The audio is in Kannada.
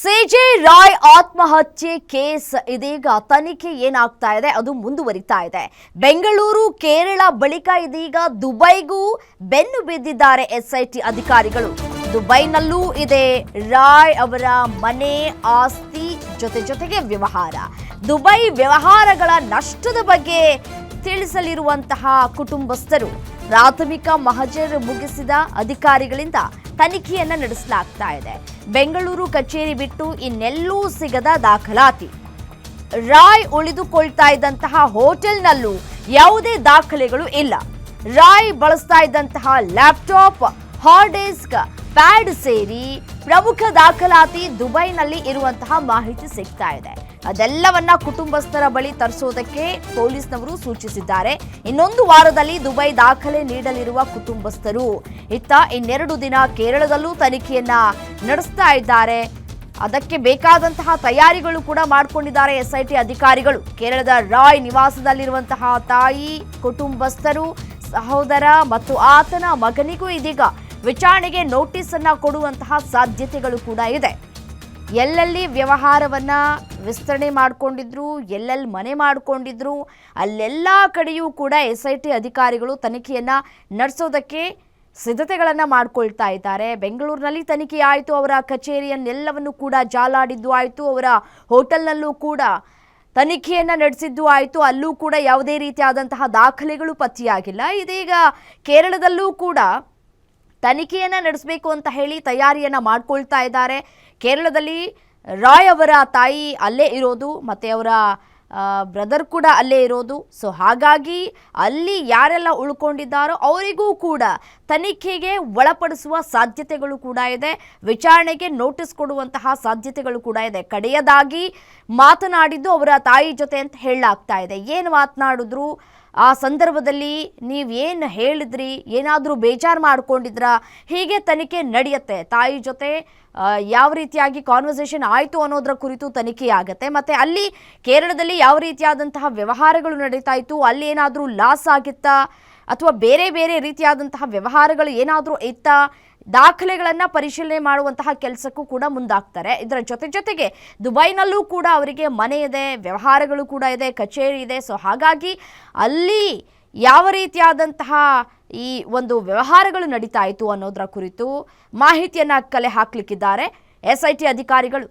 ಸಿಜೆ ರಾಯ್ ಆತ್ಮಹತ್ಯೆ ಕೇಸ್ ಇದೀಗ ತನಿಖೆ ಏನಾಗ್ತಾ ಇದೆ ಅದು ಮುಂದುವರಿತಾ ಇದೆ. ಬೆಂಗಳೂರು ಕೇರಳ ಬಳಿಕ ಇದೀಗ ದುಬೈಗೂ ಬೆನ್ನು ಬಿದ್ದಿದ್ದಾರೆ ಎಸ್ಐಟಿ ಅಧಿಕಾರಿಗಳು. ದುಬೈನಲ್ಲೂ ಇದೆ ರಾಯ್ ಅವರ ಮನೆ ಆಸ್ತಿ ಜೊತೆಗೆ ವ್ಯವಹಾರ. ದುಬೈ ವ್ಯವಹಾರಗಳ ನಷ್ಟದ ಬಗ್ಗೆ ತಿಳಿಸಲಿರುವಂತಹ ಕುಟುಂಬಸ್ಥರು ಪ್ರಾಥಮಿಕ ಮಹಜರ್ ಮುಗಿಸಿದ ಅಧಿಕಾರಿಗಳಿಂದ ತನಿಖೆಯನ್ನ ನಡೆಸಲಾಗ್ತಾ ಇದೆ. ಬೆಂಗಳೂರು ಕಚೇರಿ ಬಿಟ್ಟು ಇನ್ನೆಲ್ಲೂ ಸಿಗದ ದಾಖಲಾತಿ. ರಾಯ್ ಉಳಿದುಕೊಳ್ತಾ ಇದ್ದಂತಹ ಹೋಟೆಲ್ನಲ್ಲೂ ಯಾವುದೇ ದಾಖಲೆಗಳು ಇಲ್ಲ. ರಾಯ್ ಬಳಸ್ತಾ ಇದ್ದಂತಹ ಲ್ಯಾಪ್ಟಾಪ್, ಹಾರ್ಡ್ ಡಿಸ್ಕ್, ಪ್ಯಾಡ್ ಸೇರಿ ಪ್ರಮುಖ ದಾಖಲಾತಿ ದುಬೈನಲ್ಲಿ ಇರುವಂತಹ ಮಾಹಿತಿ ಸಿಗ್ತಾ ಇದೆ. ಅದೆಲ್ಲವನ್ನ ಕುಟುಂಬಸ್ಥರ ಬಳಿ ತರಿಸೋದಕ್ಕೆ ಪೊಲೀಸ್ನವರು ಸೂಚಿಸಿದ್ದಾರೆ. ಇನ್ನೊಂದು ವಾರದಲ್ಲಿ ದುಬೈ ದಾಖಲೆ ನೀಡಲಿರುವ ಕುಟುಂಬಸ್ಥರು ಇತ್ತ ಇನ್ನೆರಡು ದಿನ ಕೇರಳದಲ್ಲೂ ತನಿಖೆಯನ್ನ ನಡೆಸ್ತಾ ಇದ್ದಾರೆ. ಅದಕ್ಕೆ ಬೇಕಾದಂತಹ ತಯಾರಿಗಳು ಕೂಡ ಮಾಡಿಕೊಂಡಿದ್ದಾರೆ ಎಸ್ಐಟಿ ಅಧಿಕಾರಿಗಳು. ಕೇರಳದ ರಾಯ್ ನಿವಾಸದಲ್ಲಿರುವಂತಹ ತಾಯಿ, ಕುಟುಂಬಸ್ಥರು, ಸಹೋದರ ಮತ್ತು ಆತನ ಮಗನಿಗೂ ಇದೀಗ ವಿಚಾರಣೆಗೆ ನೋಟಿಸ್ ಅನ್ನ ಕೊಡುವಂತಹ ಸಾಧ್ಯತೆಗಳು ಕೂಡ ಇದೆ. ಎಲ್ಲೆಲ್ಲಿ ವ್ಯವಹಾರವನ್ನ ವಿಸ್ತರಣೆ ಮಾಡಿಕೊಂಡಿದ್ರು, ಎಲ್ಲೆಲ್ಲಿ ಮನೆ ಮಾಡಿಕೊಂಡಿದ್ರು, ಅಲ್ಲೆಲ್ಲ ಕಡೆಯೂ ಕೂಡ ಎಸ್ಐಟಿ ಅಧಿಕಾರಿಗಳು ತನಿಖೆಯನ್ನ ನಡೆಸೋದಕ್ಕೆ ಸಿದ್ಧತೆಗಳನ್ನು ಮಾಡಿಕೊಳ್ತಾ ಇದ್ದಾರೆ. ಬೆಂಗಳೂರಿನಲ್ಲಿ ತನಿಖೆ ಆಯಿತು, ಅವರ ಕಚೇರಿಯನ್ನೆಲ್ಲವನ್ನು ಕೂಡ ಜಾಲಾಡಿದ್ದು ಆಯಿತು, ಅವರ ಹೋಟೆಲ್ನಲ್ಲೂ ಕೂಡ ತನಿಖೆಯನ್ನು ನಡೆಸಿದ್ದು ಆಯಿತು. ಅಲ್ಲೂ ಕೂಡ ಯಾವುದೇ ರೀತಿಯಾದಂತಹ ದಾಖಲೆಗಳು ಪತ್ತೆಯಾಗಿಲ್ಲ. ಇದೀಗ ಕೇರಳದಲ್ಲೂ ಕೂಡ ತನಿಖೆಯನ್ನು ನಡೆಸಬೇಕು ಅಂತ ಹೇಳಿ ತಯಾರಿಯನ್ನು ಮಾಡ್ಕೊಳ್ತಾ ಇದ್ದಾರೆ. ಕೇರಳದಲ್ಲಿ ರಾಯ್ ಅವರ ತಾಯಿ ಅಲ್ಲೇ ಇರೋದು, ಮತ್ತು ಅವರ ಬ್ರದರ್ ಕೂಡ ಅಲ್ಲೇ ಇರೋದು. ಸೊ ಹಾಗಾಗಿ ಅಲ್ಲಿ ಯಾರೆಲ್ಲ ಉಳ್ಕೊಂಡಿದ್ದಾರೋ ಅವರಿಗೂ ಕೂಡ ತನಿಖೆಗೆ ಒಳಪಡಿಸುವ ಸಾಧ್ಯತೆಗಳು ಕೂಡ ಇದೆ. ವಿಚಾರಣೆಗೆ ನೋಟಿಸ್ ಕೊಡುವಂತಹ ಸಾಧ್ಯತೆಗಳು ಕೂಡ ಇದೆ. ಕಡೆಯದಾಗಿ ಮಾತನಾಡಿದ್ದು ಅವರ ತಾಯಿ ಜೊತೆ ಅಂತ ಹೇಳಲಾಗ್ತಾ ಇದೆ. ಏನು ಮಾತನಾಡಿದ್ರು, ಆ ಸಂದರ್ಭದಲ್ಲಿ ನೀವೇನು ಹೇಳಿದ್ರಿ, ಏನಾದರೂ ಬೇಜಾರು ಮಾಡ್ಕೊಂಡಿದ್ರಾ, ಹೀಗೆ ತನಿಖೆ ನಡೆಯುತ್ತೆ. ತಾಯಿ ಜೊತೆ ಯಾವ ರೀತಿಯಾಗಿ ಕಾನ್ವರ್ಸೇಷನ್ ಆಯಿತು ಅನ್ನೋದರ ಕುರಿತು ತನಿಖೆ ಆಗುತ್ತೆ. ಮತ್ತು ಅಲ್ಲಿ ಕೇರಳದಲ್ಲಿ ಯಾವ ರೀತಿಯಾದಂತಹ ವ್ಯವಹಾರಗಳು ನಡೀತಾ ಇತ್ತು, ಅಲ್ಲಿ ಏನಾದರೂ ಲಾಸ್ ಆಗಿತ್ತಾ ಅಥವಾ ಬೇರೆ ಬೇರೆ ರೀತಿಯಾದಂತಹ ವ್ಯವಹಾರಗಳು ಏನಾದರೂ ಇತ್ತಾ, ದಾಖಲೆಗಳನ್ನು ಪರಿಶೀಲನೆ ಮಾಡುವಂತಹ ಕೆಲಸಕ್ಕೂ ಕೂಡ ಮುಂದಾಗ್ತಾರೆ. ಇದರ ಜೊತೆಗೆ ದುಬೈನಲ್ಲೂ ಕೂಡ ಅವರಿಗೆ ಮನೆ ಇದೆ, ವ್ಯವಹಾರಗಳು ಕೂಡ ಇದೆ, ಕಚೇರಿ ಇದೆ. ಸೊ ಹಾಗಾಗಿ ಅಲ್ಲಿ ಯಾವ ರೀತಿಯಾದಂತಹ ಈ ಒಂದು ವ್ಯವಹಾರಗಳು ನಡೀತಾ ಇತ್ತು ಅನ್ನೋದರ ಕುರಿತು ಮಾಹಿತಿಯನ್ನು ಕಲೆ ಹಾಕಲಿಕ್ಕಿದ್ದಾರೆ ಎಸ್ಐಟಿ ಅಧಿಕಾರಿಗಳು.